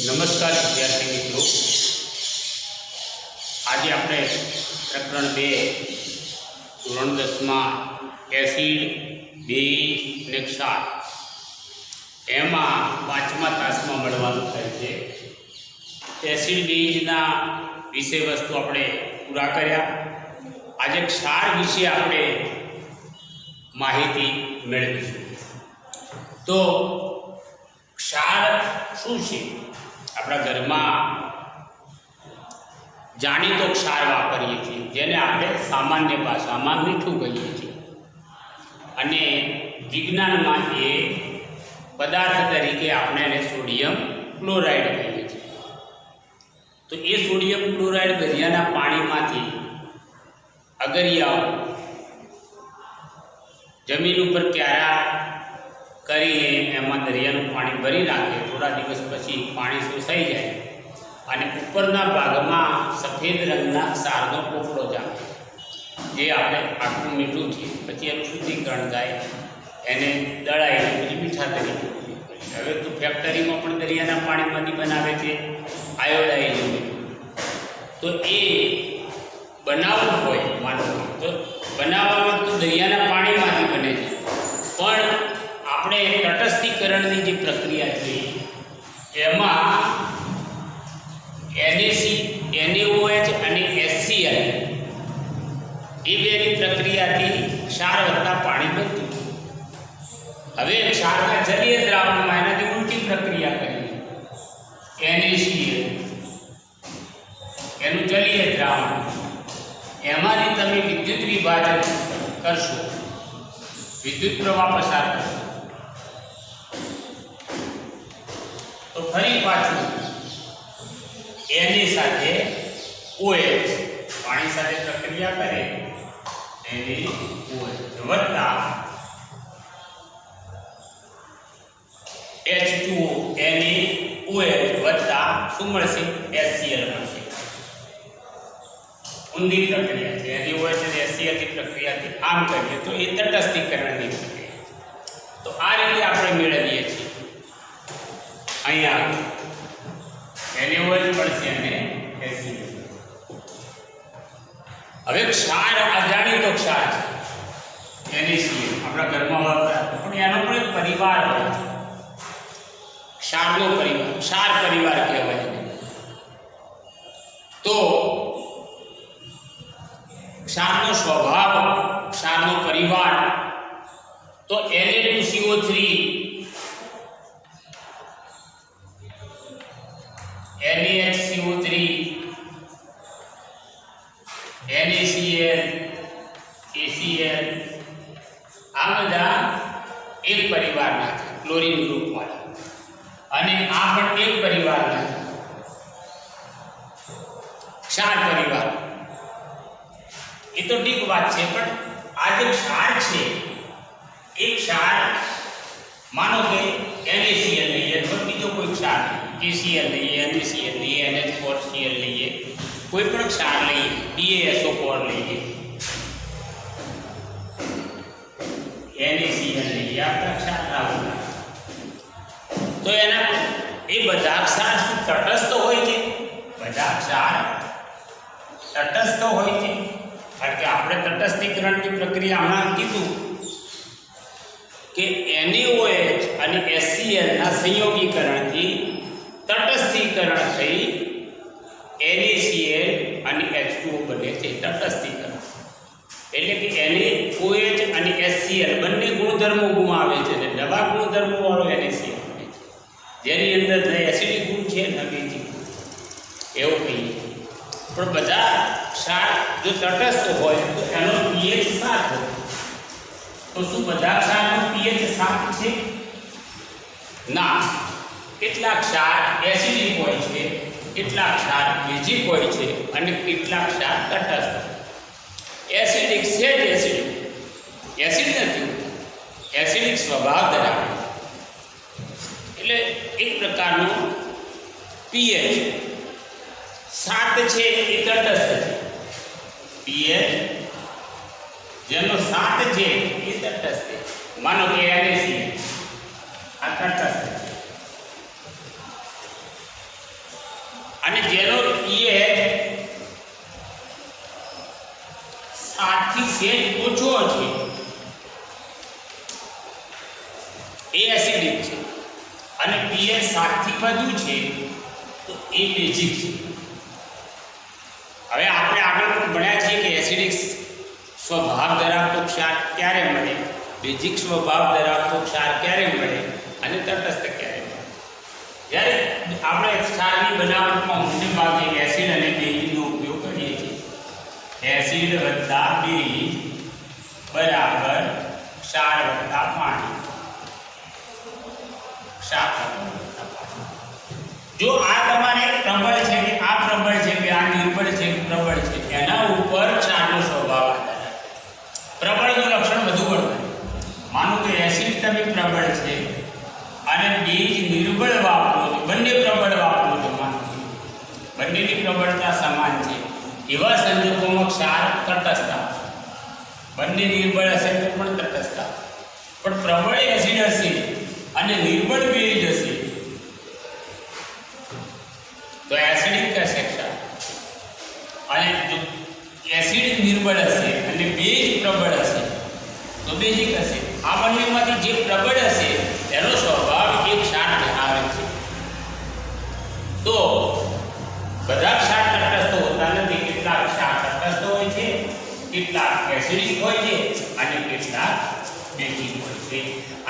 નમસ્કાર વિદ્યાર્થી મિત્રો, આજે આપણે પ્રકરણ 2 ધોરણ 10માં એસિડ, બેઝ અને ક્ષાર એમાં 5મા તાસમાં મળવાનું થાય છે. એસિડ બેઝના વિષય વસ્તુ આપણે પૂરા કર્યા. આજે ક્ષાર વિશે આપણે માહિતી મેળવીશું. તો ક્ષાર શું છે? આપણા ઘરમાં જાણીતો ક્ષાર વાપરીએ છીએ, જેને આપણે સામાન્ય ભાષામાં મીઠું કહીએ છીએ, અને વિજ્ઞાનમાં એ પદાર્થ તરીકે આપણે એને સોડિયમ ક્લોરાઇડ કહીએ છીએ. તો એ સોડિયમ ક્લોરાઇડ દરિયાના પાણીમાંથી અગરિયાઓ જમીન ઉપર ક્યારા કરીને એમાં દરિયાનું પાણી ભરી રાખે. થોડા દિવસ પછી પાણી શોષાઈ જાય અને ઉપરના ભાગમાં સફેદ રંગના ક્ષારનો પોપડો જામે, જે આપણે આખું મીઠું છે. પછી એનું શુદ્ધિકરણ થાય, એને દળાઈને પછી મીઠા તરીકે ઉપયોગ કરીએ. હવે તો ફેક્ટરીમાં પણ દરિયાના પાણીમાંથી બનાવે છે આયોડાઇઝ મીઠું. તો એ બનાવવું હોય માનો તો બનાવવામાં તો દરિયાના પાણીમાંથી બને છે, પણ આપણે તટસ્થીકરણની જે પ્રક્રિયા છે એમાં NaOH અને HCl એ બેની પ્રક્રિયાથી ક્ષાર વત્તા પાણી બનતું. હવે ક્ષારના જલીય દ્રાવણમાં એનાથી ઉલટી પ્રક્રિયા કરીએ. NaCl એનું જલીય દ્રાવણ, એમાંથી તમે વિદ્યુત વિભાજન કરશો, વિદ્યુત પ્રવાહ પસાર કરશો, તો ફરી પાછું Na સાથે OH પાણી સાથે પ્રક્રિયા કરે, NaOH વત્તા H2O NaOH વત્તા શું મળશે? HCl મળશે. ઊંધી પ્રક્રિયા છે. NaOH અને HCl ની પ્રક્રિયાથી આમ કરીએ તો એ તટસ્થીકરણની પ્રક્રિયા. તો આ રીતે આપણે મેળવીએ છીએ. અહીંયા NaOH મળશે અને HCl. હવે ક્ષાર અજાણીતો ક્ષાર છે NaCl, આપણા ઘરમાં વાપરાતો, પણ એનો પણ એક પરિવાર હોય છે, ક્ષારનો પરિવાર, ક્ષાર પરિવાર કહેવાય છે. તો ક્ષારનો સ્વભાવ, ક્ષારનો પરિવાર, તો Na2CO3 NaHCO3 NaCl ACl આ બધા એક પરિવારના છે, ક્લોરીન ગ્રુપવાળા, અને આ પણ એક પરિવારના છે, ક્ષાર પરિવાર. એ તો ઠીક વાત છે, પણ આ જે ક્ષાર છે એ ક્ષાર માનો કે NaCl લઈએ અથવા બીજો કોઈ ક્ષાર KCl લઈએ, NaCl લઈએ, NH4Cl લઈએ, કોઈ પણ ક્ષાર લઈએ, BaSO4 લઈએ, NaCl લઈએ, આપણા ક્ષાર રાવલા, તો એના એ બધા ક્ષાર તટસ્થ હોય છે. બધા ક્ષાર તટસ્થ હોય છે, કારણ કે આપણે તટસ્થીકરણની પ્રક્રિયા હમણાં કીધું કે NaOH અને HCl ના સંયોગીકરણથી તટસ્થીકરણ થઈ NaCl અને H2O બને છે. તટસ્થીકરણ એટલે કે NaOH અને HCl બંને ગુણધર્મો ગુમાવે છે અને નવા ગુણધર્મો વાળો NaCl બને છે, જેની અંદર ન એસિડિક ગુણ છે ન બેઝિક ગુણ, એવું કહીએ. પણ બધા ક્ષાર જો તટસ્થ હોય તો એનો pH 7 હોય. તો શું બધા ક્ષારનો pH 7 છે? ના. કેટલાક ક્ષાર એસિડિક હોય છે, કેટલાક ક્ષાર બેઝિક હોય છે, અને કેટલાક ક્ષાર તટસ્થ. એસિડિક છે જ એસિડિક, એસિડ નથી, એસિડિક સ્વભાવ ધરાવે છે. એટલે એક પ્રકારનો pH 7 છે એ તટસ્થ છે. pH જેનો 7 છે એ તટસ્થ છે. માનો કે NaCl આ તટસ્થ છે. અને જેનો pH 7 થી સેજ ઓછો છે એ એસિડિક છે, અને pH 7 થી વધુ છે તો એ બેઝિક છે. હવે આપણે આગળ પણ ભણ્યા છીએ કે એસિડિક સ્વભાવ ધરાવતો ક્ષાર ક્યારે મળે, બેઝિક સ્વભાવ ધરાવતો ક્ષાર ક્યારે મળે અને તટસ્થ ક્યારે મળે. જ્યારે આપણે ક્ષારની બનાવટમાં મોટે ભાગે એસિડ અને બેઝનો ઉપયોગ કરીએ છીએ. એસિડ વત્તા બેઝ બરાબર ક્ષાર વત્તા પાણી. ક્ષાર વત્તા પાણી. જો આ તમારે પ્રબળ છે કે આ પ્રબળ છે કે આ નિર્બળ છે કે પ્રબળ છે, એના ઉપર ક્ષારનો સ્વભાવ આધાર રાખે. પ્રબળનું લક્ષણ વધુ વર્તે. માનો કે એસિડ તમે પ્રબળ છે અને બેઝ નિર્બળ વાપરો છો, બંને પ્રબળ વાપરો છો, માનો બંનેની પ્રબળતા સમાન છે, એવા સંજોગોમાં ક્ષાર તટસ્થ આવશે. બંને નિર્બળ હશે તો પણ તટસ્થ આવશે. પણ પ્રબળ એસિડ હશે અને નિર્બળ બેઝ હશે તો એસિડિક કહેશે ક્ષાર. અને જો એસિડ નિર્બળ હશે અને બેઝ પ્રબળ હશે તો બેઝિક હશે. આ બંનેમાંથી જે પ્રબળ હશે એનો સ્વભાવ એક ક્ષાર ધરાવે છે. તો બધા ક્ષાર તટસ્થ હોતા નથી. કેટલાક ક્ષાર તટસ્થ હોય છે, કેટલાક એસિડિક હોય છે અને કેટલાક બેઝિક હોય છે.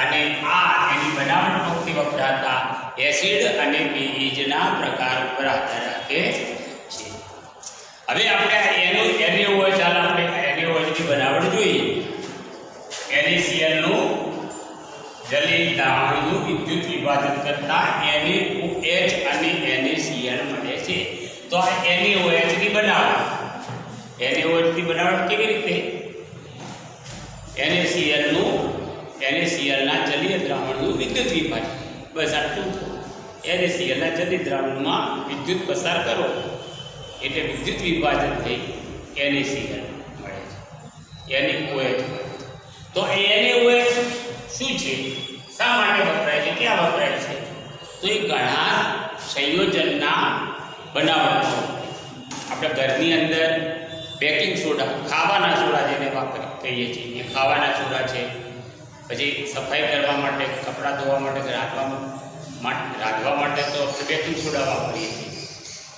અને આ એની બનાવટ વખતે વપરાતા એસિડ અને બેઝના પ્રકાર ઉપર આધાર રાખે છે. હવે આપણે NaOH ચાલો આપણે NaOH ની બનાવટ જોઈએ. NaCl નું જલીય દ્રાવણનું વિદ્યુત વિભાજન કરતા NaOH અને NaCl મળે છે. તો આ NaOH ની બનાવટ, NaOH ની બનાવટ કેવી રીતે? NaCl ના જલીય દ્રાવણનું વિદ્યુત વિભાજન. બસ આટલું. NaCl ના જલીય દ્રાવણમાં વિદ્યુત પસાર કરો એટલે વિદ્યુત વિભાજન થઈ NaCl મળે છે, NaOH મળે છે. તો NaOH શું છે, શા માટે વપરાય છે, ક્યાં વપરાય છે? તો એ ઘણા સંયોજનના બનાવટમાં આપણે ઘરની અંદર બેકિંગ સોડા, ખાવાના સોડા જેને કહીએ છીએ, એ ખાવાના સોડા છે. પછી સફાઈ કરવા માટે, કપડાં ધોવા માટે, રાંધવા માટે તો આપણે બેકિંગ સોડા વાપરીએ છીએ.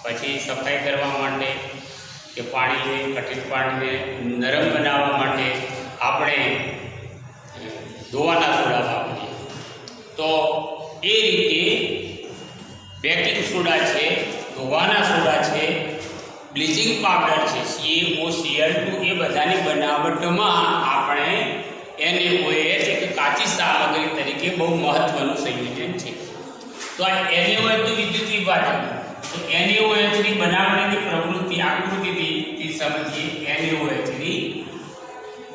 પછી સફાઈ કરવા માટે કે પાણીને, કઠિન પાણીને નરમ બનાવવા માટે આપણે ધોવાના સોડા વાપરીએ. તો એ રીતે બેકિંગ સોડા છે, ધોવાના સોડા છે, બ્લીચિંગ પાવડર છે, CaOCl2, એ બધાની બનાવટમાં આપણે NaOH એક કાચી સામગ્રી તરીકે બહુ મહત્વનું સંયોજન છે. તો આ NaOH નું વિદ્યુત વિભાજન, તો NaOH ની બનાવટની પ્રવૃત્તિ આકૃતિથી સમજીએ. NaOH ની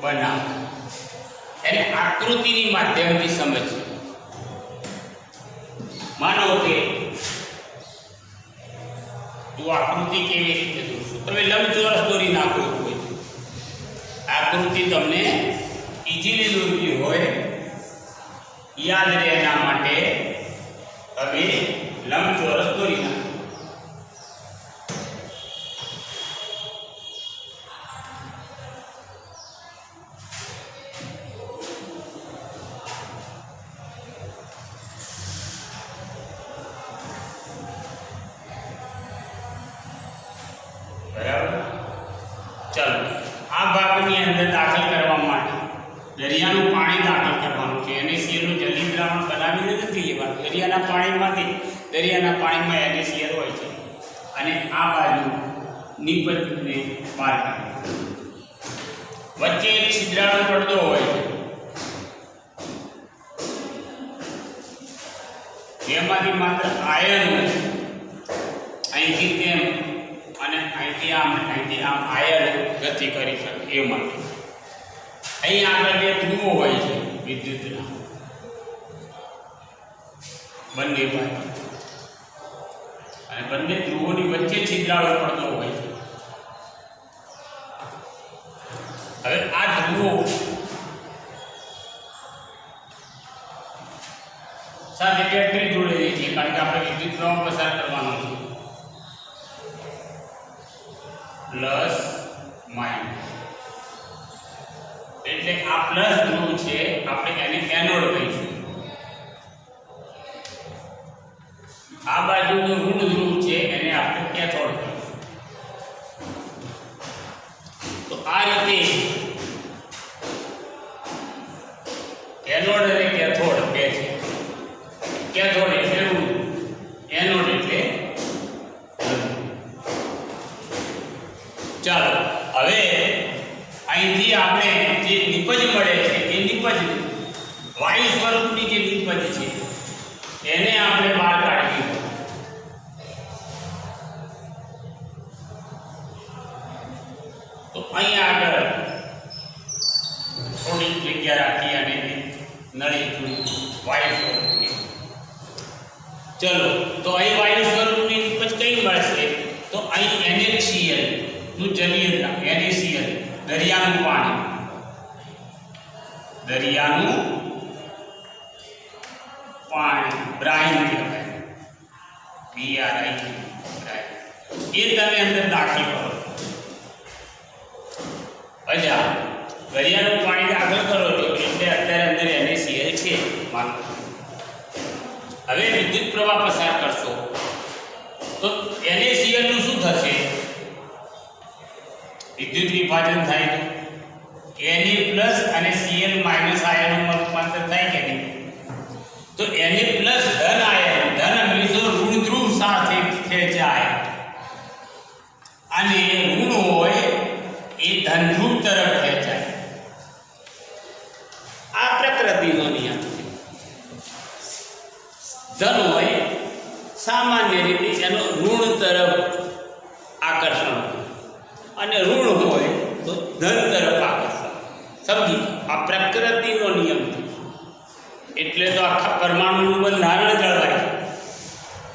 બનાવટ એને આકૃતિની માધ્યમથી સમજીએ. માનો કે તું આકૃતિ કેવી રીતે દોરશો, તમે લંબચોરસ દોરી નાખો હોય, આકૃતિ તમને ઇઝીલી દોરવી હોય, યાદ રહે એના માટે તમે લંબચોરસ દોરી નાખો. બરાબર. ચાલો આ ભાગની અંદર દાખલ કરવા માટે દરિયાનું પાણી દાખલ કરવાનું છે. NaCl નું જલીય દ્રાવણ બનાવીને નથી લેવાનું. દરિયાના પાણીમાં NaCl હોય છે અને આ બાજુ નિપજને બહાર કાઢવાનું. વચ્ચે એક છિદ્રાળુ પડદો હોય છે જેમાંથી માત્ર આયનો અહીંથી તેમ અને અહીંથી આમ આયન ગતિ કરી શકે એ માટે. અહીં આગળ બે ધ્રુવો હોય છે વિદ્યુતના, બંને બાજુ, અને બંને ધ્રુવોની વચ્ચે છિદ્રાળુ પડદો હોય છે. હવે આ ધ્રુવો સાથે બેટરી જોડેલી છે, કારણ કે આપણે વિદ્યુત પ્રવાહ પસાર કરવાનો છે. પ્લસ ધ્રુવ છે આપણે એને એનોડ કહીશું. આ બાજુ જો ઋણ ધ્રુવ છે એને આપણે કેથોડ કહીશું. તો આ રીતે એનોડ અને કેથોડ બે છે. કેથોડ એટલે ઋણ, એનોડ એટલે ધન. ચાલો હવે અહીંથી આપણે જે નિપજ મળે છે એ નિપજ વાયુ સ્વરૂપની જે નિપજ છે એને આપણે બહાર કાઢવી. તો અહીં આગળ થોડી જગ્યા રાખી અને નળી વાયુ સ્વરૂપની. ચલો તો અહીં વાયુ સ્વરૂપની નિપજ કઈ મળશે? તો અહીં NaCl નું જલીય NaCl દરિયાનું પાણી, દરિયાનું પાણી બ્રાઇન કહેવાય, BRIN એ તમે અંદર દાખલ કરો. અચ્છા, દરિયાનું પાણી દાખલ કરો છો એટલે અત્યારે અંદર NaCl છે માનો. હવે વિદ્યુત પ્રવાહ પસાર કરશો તો NaCl નું શું થશે? વિદ્યુત વિભાજન થાય Na+ અને Cl- આયનોમાં રૂપાંતર થાય કે નહીં? તો Na+ ધન આયન, ધન મીન્સ ઋણ ધ્રુવ સાથે ખેંચાય અને ઋણ હોય એ ધન ધ્રુવ તરફ ખેંચાય. આ પ્રકૃતિનો નિયમ છે. ધન હોય સામાન્ય રીતે એનો ઋણ તરફ આકર્ષણ અને ઋણ હોય તો ધન તરફ આકર્ષણ. સમજી, આ પ્રકૃતિનો નિયમ છે. એટલે તો આખા પરમાણુનું બંધારણ જળવાય.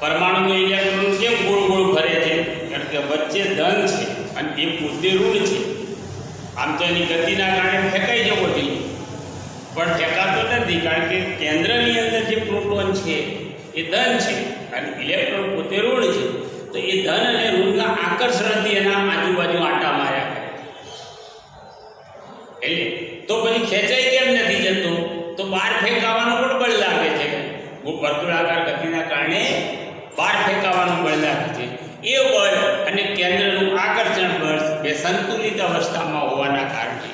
પરમાણુનો ઇલેક્ટ્રોન કેમ ગોળ ગોળ ફરે છે? કારણ કે વચ્ચે ધન છે અને એ પોતે ઋણ છે. આમ તો એની ગતિના કારણે ફેંકાઈ જવો જોઈએ, પણ ફેંકાતો નથી કારણ કે કેન્દ્રની અંદર જે પ્રોટોન છે એ ધન છે અને ઇલેક્ટ્રોન પોતે ઋણ છે. તો એ ધન અને ઋણના આકર્ષણથી એના આજુબાજુ આંટા માર્યા કરે. એટલે તો પછી ખેંચાઈ કેમ નથી જતો? તો બહાર ફેંકાવાનું પણ બળ લાગે છે. વર્તુળાકાર ગતિના કારણે બહાર ફેંકાવાનું બળ લાગે છે. એ બળ અને કેન્દ્રનું આકર્ષણ બળ એ સંતુલિત અવસ્થામાં હોવાના કારણે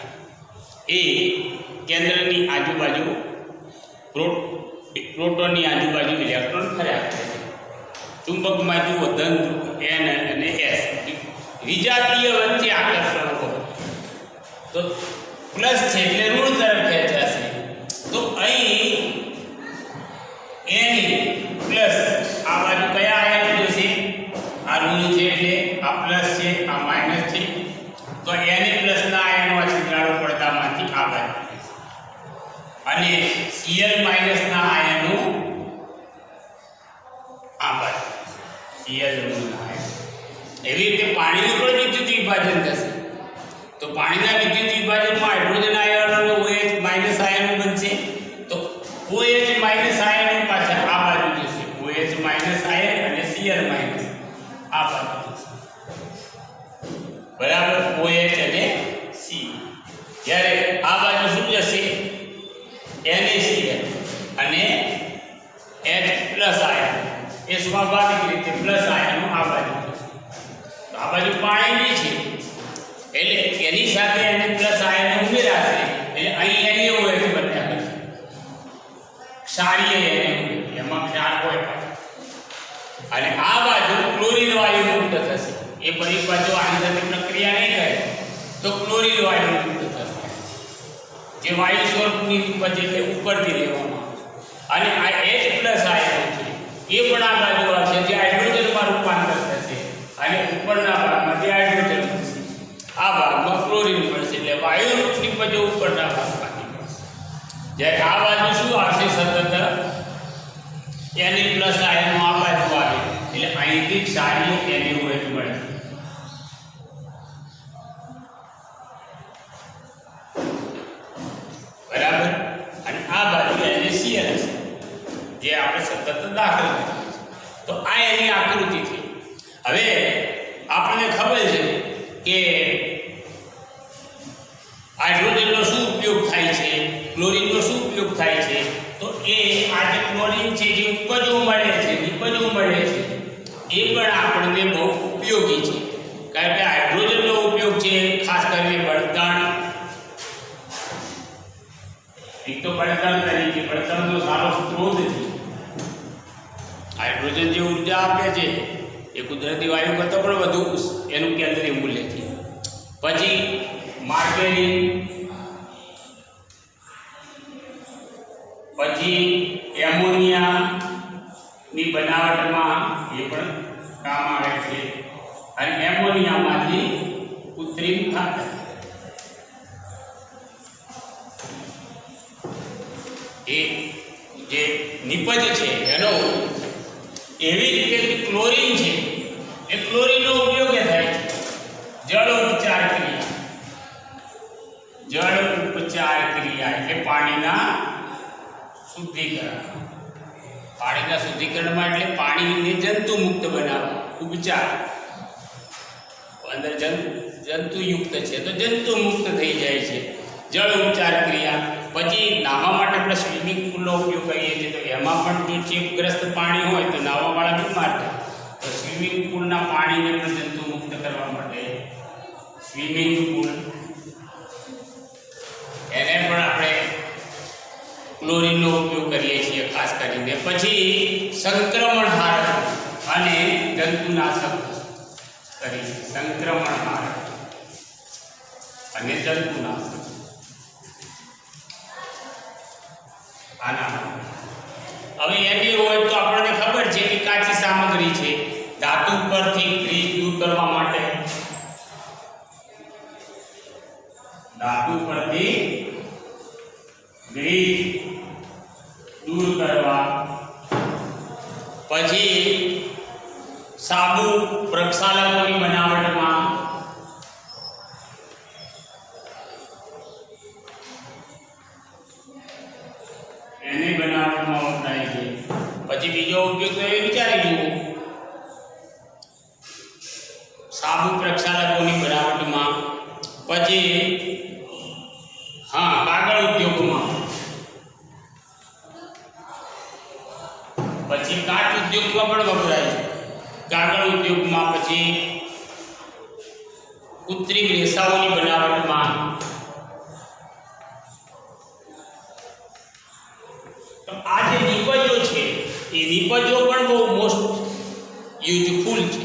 એ કેન્દ્રની આજુબાજુ પ્રોટોનની આજુબાજુ ઇલેક્ટ્રોન ફર્યા કરે છે. ચુંબકમાં જુઓ ધન N અને S વિજાતીય વચ્ચે આકર્ષણ હોય તો પ્લસ છે એટલે ઋણ તરફ ખેંચાશે. તો અહીં Na+ આ બાજુ કયા આયન જશે? આ ઋણ છે એટલે આ પ્લસ છે, આ માઇનસ છે. તો Na+ ના આયનો આ છિદ્રાળુ પડદામાંથી આ બાજુ અને Cl- ના આયનો આ બાજુ. Cl ઋણના આયન. એવી રીતે પાણીનું પણ વિદ્યુત વિભાજન થશે. તો પાણીના વિદ્યુત વિભાજનમાં હાઇડ્રોજન આયન અને OH- આયનો બનશે. તો OH- આયનો પાછા આ બાજુ જશે. OH- આયન અને Cl- આ બાજુ જશે. બરાબર, OH અને C. જ્યારે આ બાજુ શું જશે? NaCl અને H+ આયન. એ સ્વાભાવિક રીતે પ્લસ આયનો આ બાજુ જશે. તો આ બાજુ પાણીની છે એટલે એની સાથે એને પ્લસ આયનો ઉમેરાશે એટલે અહીં NaOH બન્યા કરશે. ક્ષારીય NaOH, એમાં ક્ષાર હોય અને આ બાજુ ક્લોરીન વાયુ મુક્ત થશે. એ ફરી પાછો આની સાથે પ્રક્રિયા નહીં કરે તો ક્લોરીન વાયુ મુક્ત થશે. જે વાયુ સ્વરૂપની નિપજ એટલે ઉપરથી લેવામાં આવે. અને આ H+ આયનો છે એ પણ આ બાજુ આવશે જે હાઇડ્રોજનમાં રૂપાંતર થશે અને ઉપરના ભાગમાં જે હાઇડ્રોજન થશે આ ભાગમાં ક્લોરીન મળશે એટલે વાયુ નિપજો ઉપરના ભાગમાંથી મળશે. જ્યારે આ બાજુ શું આવશે? સતત Na+ આયનો આ બાજુ આવે એટલે અહીંથી ક્ષારીય NaOH મળે. બરાબર, અને આ બાજુ NaCl હશે જે આપણે સતત દાખલ કરીએ. તો આ એની આકૃતિ છે. હવે આપણને ખબર છે કે હાઇડ્રોજનનો શું ઉપયોગ થાય છે? એ પણ આપણને બહુ ઉપયોગી છે, કારણ કે હાઇડ્રોજનનો ઉપયોગ છે ખાસ કરીને બળતણ, એક તો બળતણ તરીકે, બળતણનો સારો સ્ત્રોત છે. હાઇડ્રોજન જે ઉર્જા આપે છે એ કુદરતી વાયુ કરતાં પણ વધુ એનું કેન્દ્રીય મૂલ્ય છે. પછી માર્કેરિન, પછી એમોનિયાની બનાવટમાં એ પણ કામ આવે છે, અને એમોનિયામાંથી કૃત્રિમ ખાતર, એ જે નિપજ છે એનો એવી રીતે ક્લોરીન છે એ ક્લોરીનનો ઉપયોગ થાય છે જળ ઉપચાર ક્રિયા. જળ ઉપચાર ક્રિયા એટલે પાણીના શુદ્ધિકરણ. પાણીના શુદ્ધિકરણમાં એટલે પાણીને જંતુ મુક્ત બનાવવા, ઉપચાર. અંદર જંતુયુક્ત છે તો જંતુ મુક્ત થઈ જાય છે, જળ ઉપચાર ક્રિયા. પછી નાહવા માટે આપણે સ્વિમિંગ પુલનો ઉપયોગ કરીએ છીએ, તો એમાં પણ જો ચેપગ્રસ્ત પાણી હોય તો નાહવાવાળા બીમાર થાય, તો સ્વિમિંગ પુલના પાણીને પણ જંતુ મુક્ત કરવા માટે સ્વિમિંગ પુલ, એને પણ આપણે ક્લોરીનનો ઉપયોગ કરીએ છીએ ખાસ કરીને. પછી સંક્રમણહારક અને જંતુનાશક કરી, સંક્રમણહારક અને જંતુનાશક. હવે એની હોય તો આપણને ખબર છે કે કાચી સામગ્રી છે, ધાતુ પરથી ગ્રીસ દૂર કરવા માટે, ધાતુ પરથી ગ્રીસ દૂર કરવા. પછી સાબુ પ્રક્ષાલકોની બનાવટમાં, એની બનાવટમાં વપરાય છે. પછી બીજો ઉપયોગ તો એ વિચારી જુઓ, સાબુ પ્રક્ષાલકોની બનાવટમાં. પછી કાગળ ઉદ્યોગમાં, પછી કાચ ઉદ્યોગમાં પણ વપરાય છે, કાગળ ઉદ્યોગમાં. પછી કૃત્રિમ રેસાઓની બનાવટમાં. તો આ જે નિપજો છે એ નિપજો પણ બહુ મોસ્ટ યુઝફુલ છે.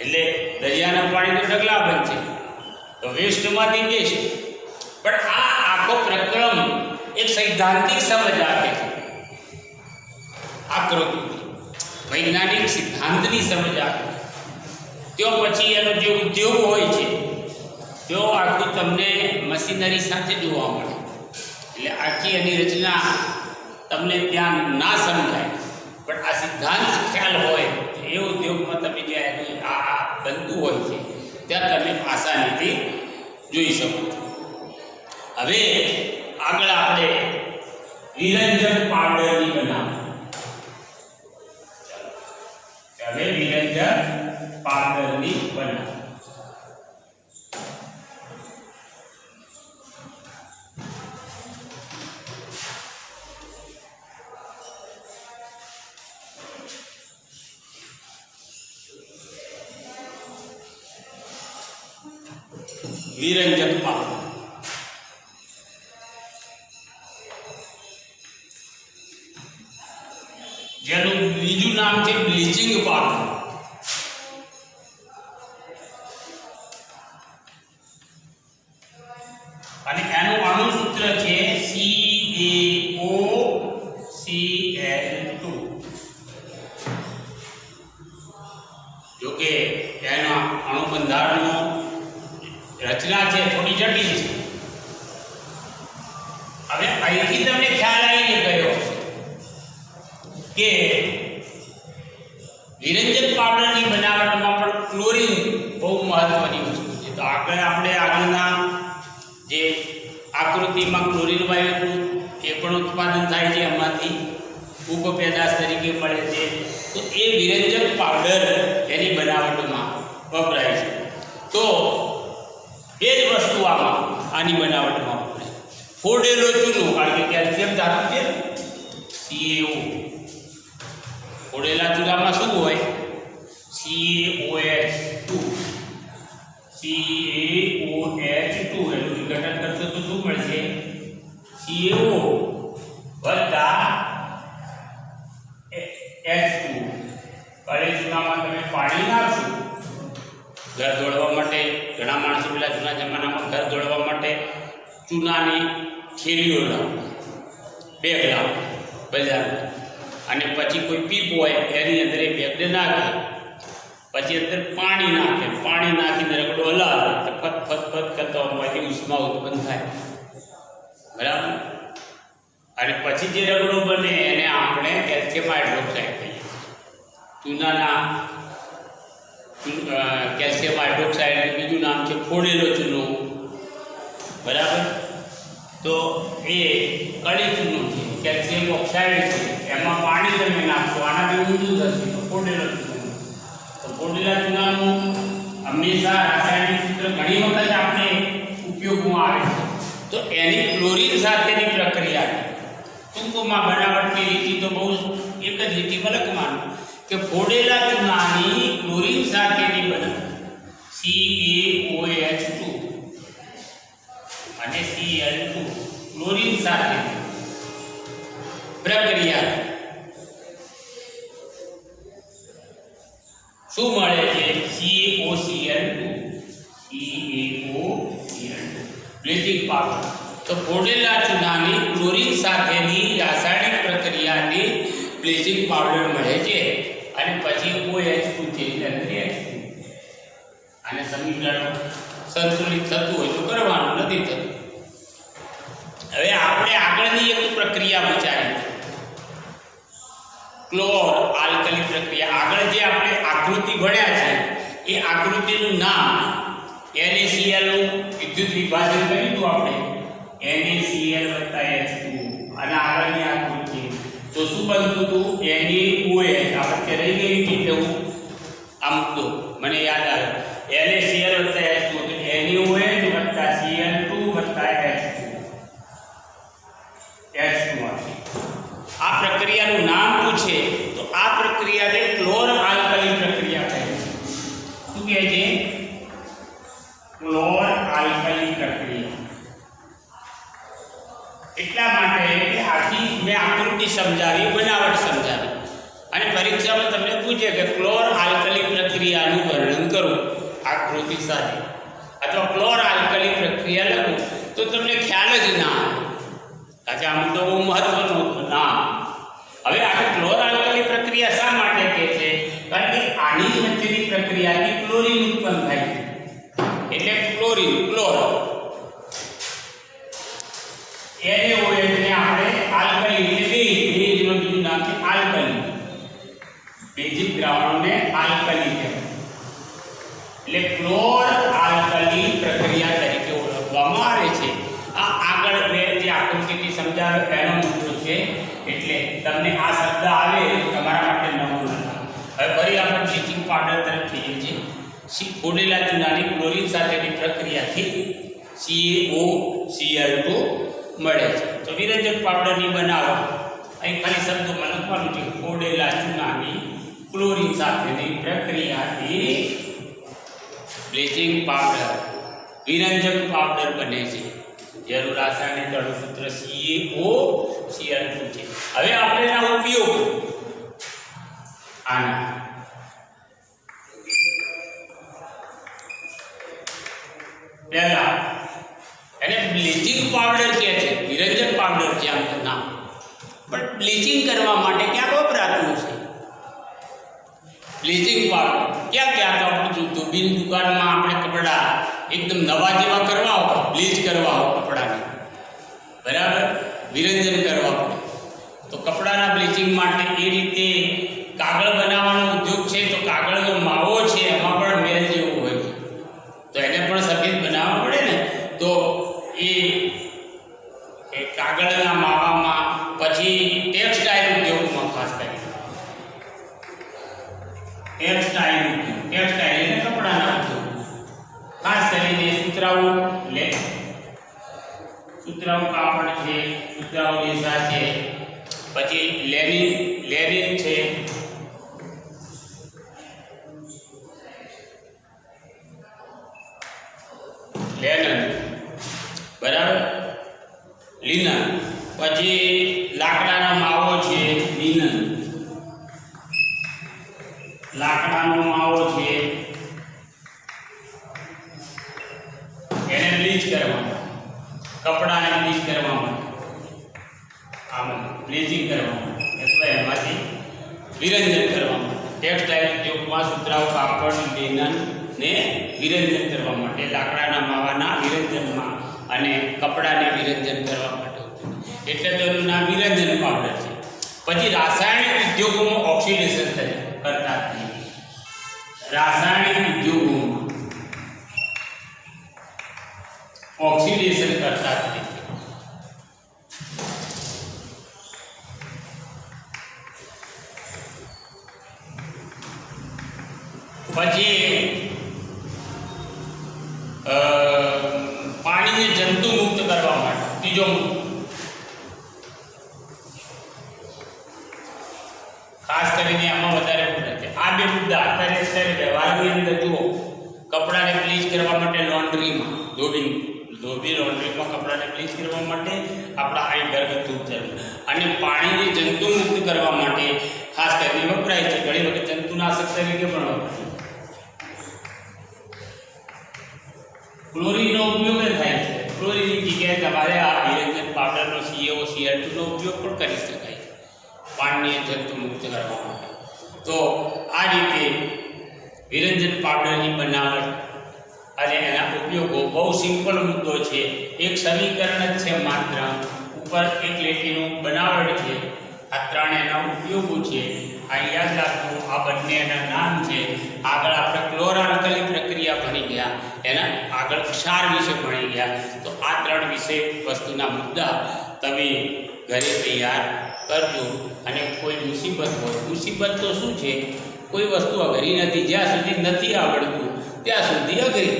એટલે દરિયાના પાણીનો ઢગલા બનશે તો વેસ્ટમાંથી બેસ્ટ. પણ આ આખો પ્રક્રમ એક સૈદ્ધાંતિક સમજ આપે છે, આકૃતિ વૈજ્ઞાનિક સિદ્ધાંતની સમજ આપે. તો પછી એનો જે ઉદ્યોગ હોય છે તો આખું તમને મશીનરી સાથે જોવા મળે, એટલે આખી એની રચના તમને ત્યાં ના સમજાય, પણ આ સિદ્ધાંત ખ્યાલ હોય એ ઉદ્યોગમાં તમે જ્યારે આ બનતું હોય છે ત્યાં તમે આસાનીથી જોઈ શકો છો. હવે આગળ આપણે વિરંજક પાવડરની બનાવટ. હવે વિરંજક પાવડરની બનાવટ. વિરંજક પાવડર, જેનું બીજું નામ છે બ્લીચિંગ પાવડર. અને એનું અણુસૂત્ર છે CaOCl2. જોકે એના અણુબંધારણનો રચના છે થોડી જટિલ છે. હવે અહીંથી તમને ખ્યાલ આવી ગયો કે વિરંજક પાવડરની બનાવટમાં પણ ક્લોરીન બહુ મહત્વની વસ્તુ છે. તો આગળના જે આકૃતિમાં ક્લોરીન વાયુનું એ પણ ઉત્પાદન થાય છે, એમાંથી ઉપપેદાશ તરીકે મળે છે. તો એ વિરંજક પાવડર એની બનાવટમાં વપરાય છે. તો એ જ વસ્તુ આની બનાવટમાં વપરાય. ફોડેલો ચૂનો, કારણ કે કેલ્શિયમ ધાતુ છે CaO. ફોડેલા ચૂનામાં શું હોય? CaOH2 એનું વિઘટન કરશો તો શું મળશે? CaO વત્તા H2. કળી ચૂનામાં તમે પાણી નાખશો ઘર દોડવા માટે. ઘણા માણસો પેલા જૂના જમાનામાં ઘર દોડવા માટે ચૂનાની થેલીઓ લાવતા, બેગ લાવતા બજારમાં, અને પછી કોઈ પીપ હોય એની અંદર એ બેગને નાખે, પછી અંદર પાણી નાખે, પાણી નાખીને રગડો હલાવે તો ફત ફત ફત કરતો હોવાથી ઉષ્મા ઉત્પન્ન થાય, બરાબર. અને પછી જે રગડો બને એને આપણે કેલ્શિયમ હાઇડ્રોક્સાઇડ કહીએ. ચૂનાના કેલ્શિયમ હાઇડ્રોક્સાઇડ બીજું નામ છે ફોડેલો ચૂનો, બરાબર. તો એ કળી ચૂનો છે, કેલ્શિયમ ઓક્સાઇડ છે, એમાં પાણી તમે નાખશો આનાથી ઊંધું થશે તો ફોડેલો ચૂનો. તો ફોડેલા ચૂનાનું હંમેશા રાસાયણિક સૂત્ર ઘણી વખત આપણે ઉપયોગમાં આવે છે. તો એની ક્લોરીન સાથેની પ્રક્રિયા ટૂંકમાં બનાવટની રીતિ તો બહુ એક જ રીતિ મલકમાં કે ફોડેલા ચૂનાની ક્લોરીન સાથેની બનાવટ CaOH2 અને Cl2 ક્લોરીન સાથે પ્રક્રિયા શું મળે છે? CaOCl2 bleaching powder. તો ફોડેલા ચૂનાની ક્લોરીન સાથેની રાસાયણિક પ્રક્રિયાથી બ્લીચિંગ પાવડર મળે છે અને પછી OH2 છે એટલે H2. અને સમીકરણ સંતુલિત થતું હોય તો કરવાનું, નથી થતું. હવે આપણે આગળની એક પ્રક્રિયા વિચારી, ક્લોર આલ્કલી પ્રક્રિયા. આગળ જે આપણે આકૃતિ ભણ્યા છે એ આકૃતિનું નામ NaCl નું વિદ્યુત વિભાજન કર્યું હતું આપણે, NaCl H2. અને આગળની આકૃતિ તો શું બનતું હતું? NaOH. આપણે રહી ગઈ હતી એટલે હું આમ તો મને યાદ આવે NaCl H2 તો NaOH Cl2 H2 આ પ્રક્રિયાનું નામ પૂછે તો આ પ્રક્રિયાને ક્લોર આલ્કલી પ્રક્રિયા કહે છે. શું કહે છે? ક્લોર આલ્કલી પ્રક્રિયા. એટલા માટે કે આથી મેં આકૃતિ સમજાવી, બનાવટ સમજાવી, અને પરીક્ષામાં તમને પૂછે કે ક્લોર આલ્કલી પ્રક્રિયાનું વર્ણન કરો આકૃતિ સાથે, અથવા ક્લોર આલ્કલી પ્રક્રિયા લખો તો તમને ખ્યાલ જ ના આવે. કારણ કે આમ તો બહુ મહત્વનું નામ. હવે આ ક્લોર આલ્કલી પ્રક્રિયા શા માટે કહે છે? કારણ કે આની વચ્ચેની પ્રક્રિયાથી ક્લોરીન ઉત્પન્ન થાય છે, એટલે ક્લોરીન ક્લોર. NaOH ને આપણે આલ્કલી એટલે બેઝનું બીજું નામ છે આલ્કલી. બેઝિક દ્રાવણોને આલ્કલી કહેવાય. એટલે ક્લોર આલ્કલી પ્રક્રિયા તરીકે ઓળખવામાં આવે છે. આ આગળ મેં જે આકૃતિથી સમજાવ્યો એનો મુદ્દો છે, એટલે તમને આ શબ્દ આવે તો તમારા માટે નવો નથી. હવે ફરી આપણે બ્લીચિંગ પાવડર તરફ જઈએ છીએ. ફોડેલા ચૂનાની ક્લોરીન સાથેની પ્રક્રિયાથી CaOCl2 મળે છે. તો વિરંજક પાવડરની બનાવટ અહીં ખાલી શબ્દોમાં લખવાનું છે. ફોડેલા ચૂનાની ક્લોરીન સાથેની પ્રક્રિયાથી બ્લીચિંગ પાવડર વિરંજક પાવડર બને છે. જેનું રાસાયણિક અણુસૂત્ર CaOCl2 છે. હવે આપણે એના ઉપયોગ આના પહેલા એને બ્લીચિંગ પાવડર કહે છે, વિરંજક પાવડર છે આમ તો નામ, પણ બ્લીચિંગ કરવા માટે ક્યાં વપરાતું છે બ્લીચિંગ પાવડર? ક્યાં તો આપણે ધોબીની દુકાનમાં આપણે કપડાં એકદમ નવા જેવા કરવા હોય, બ્લીચ કરવા હોય કપડાને, બરાબર, વિરંજન કરવા પડે. તો કપડાના બ્લીચિંગ માટે એ રીતે કાગળ બનાવવાનો ઉદ્યોગ છે. તો કાગળનો માવો છે એમાં પણ મેલ જેવું હોય છે, તો એને પણ સફેદ બનાવવા પડે ને. તો એ કાગળના માવામાં પછી ટેક્સટાઇલ ઉદ્યોગમાં ખાસ કરીને ટેક્સટાઇલ એટલે કપડાના ઉદ્યોગ, ખાસ કરીને સુતરાઉ કાપડ છે, સુતરાઉ રેસા છે, પછી લેનિન છે, લાકડાનો માવો છે એને બ્લીચ કરવામાં, કપડાને બ્લીચ કરવામાં, આમાં બ્લીચિંગ કરવામાં અથવા એમાંથી વિરંજન કરવામાં, ટેક્સટાઇલ ઉદ્યોગમાં સુતરાઉ કાપડ લિનનને વિરંજન કરવા માટે, લાકડાના માવાના વિરંજનમાં અને કપડાને વિરંજન કરવા માટે, એટલે તો એનું નામ વિરંજન પાવડર છે. પછી રાસાયણિક ઉદ્યોગોમાં ઓક્સિડેશન કરતા નથી. રાસાયણિક ઉદ્યોગોમાં ઓક્સિડેશન કરતા નથી. પછી પાણીને જંતુ મુક્ત કરવા માટે ત્રીજો મુદ્દો, ખાસ કરીને આમાં વધારે મુદ્દા છે. આ બે મુદ્દા અત્યારે વ્યવહારની અંદર જુઓ, કપડાને બ્લીચ કરવા માટે લોન્ડ્રીમાં ધોબી લોન્ડ્રીમાં કપડાને બ્લીચ કરવા માટે આપણા અહીં ઘરગથ્થુ ઉપચાર, અને પાણીને જંતુ મુક્ત કરવા માટે ખાસ કરીને વપરાય છે. ઘણી વખત જંતુનાશક તરીકે પણ વપરાય. ક્લોરીનનો ઉપયોગ થાય છે. ક્લોરીનની જગ્યાએ તમારે આ વિરંજન પાવડરનો CaO Cl2 નો ઉપયોગ પણ કરી શકાય છે પાણીને જંતુ મુક્ત કરવા માટે. તો આ રીતે વિરંજન પાવડરની બનાવટ અને એના ઉપયોગો બહુ સિમ્પલ મુદ્દો છે. એક સમીકરણ જ છે માત્ર, ઉપર એક લીટીનું બનાવટ છે. આ ત્રણ એના ઉપયોગો છે. આ યાદ રાખવું. આ બંને એના નામ છે. આગળ આપણે ક્લોરાલ્કલી પ્રક્રિયા ભણી ગયા, એના આગળ ક્ષાર વિશે ભણી ગયા. તો આ ત્રણ વિશે વસ્તુના મુદ્દા તમે ઘરે તૈયાર કરજો. અને કોઈ મુસીબત હોય, મુસીબત તો શું છે, કોઈ વસ્તુ અઘરી નથી. જ્યાં સુધી નથી આવડતું ત્યાં સુધી અઘરી.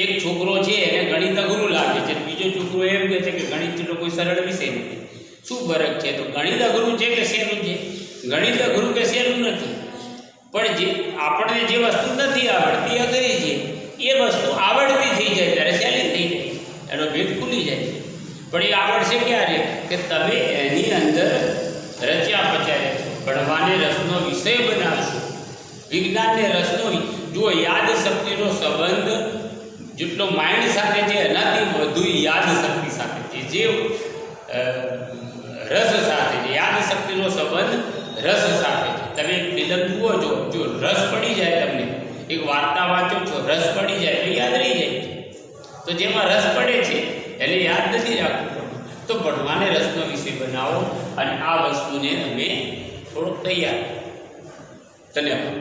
એક છોકરો છે એને ગણિત અઘરું લાગે છે, બીજો છોકરો એમ કહે છે કે ગણિત એટલો કોઈ સરળ વિષય નથી. શું ફરક છે? તો ગણિત અઘરું છે કે સહેલું છે? ગણિત અઘરું કે સહેલું નથી, પણ જે આપણને જે વસ્તુ નથી આવડતી અઘરી છે, એ વસ્તુ આવડતી થઈ જાય ત્યારે સહેલી થઈ જાય, એનો ભેદ ખુલી જાય છે. પણ એ આવડશે ક્યારે? કે તમે એની અંદર રચ્યા પચાર્યા છો, ભણવાને રસનો વિષય બનાવશો, વિજ્ઞાનને રસનો. જુઓ, યાદ શક્તિનો સંબંધ જેટલો માઇન્ડ સાથે છે એનાથી વધુ યાદ શક્તિ સાથે છે, જે રસ સાથે છે. યાદ શક્તિનો સંબંધ રસ સાથે છે. તમે ફિલ્મ જુઓ છો, જો રસ પડી જાય, તમને એક વાર્તા વાંચો છો, રસ પડી જાય તો યાદ રહી જાય છે. તો જેમાં રસ પડે છે એને યાદ નથી રાખવું. તો ભણવાને રસનો વિષય બનાવો અને આ વસ્તુને અમે થોડોક તૈયાર. ધન્યવાદ.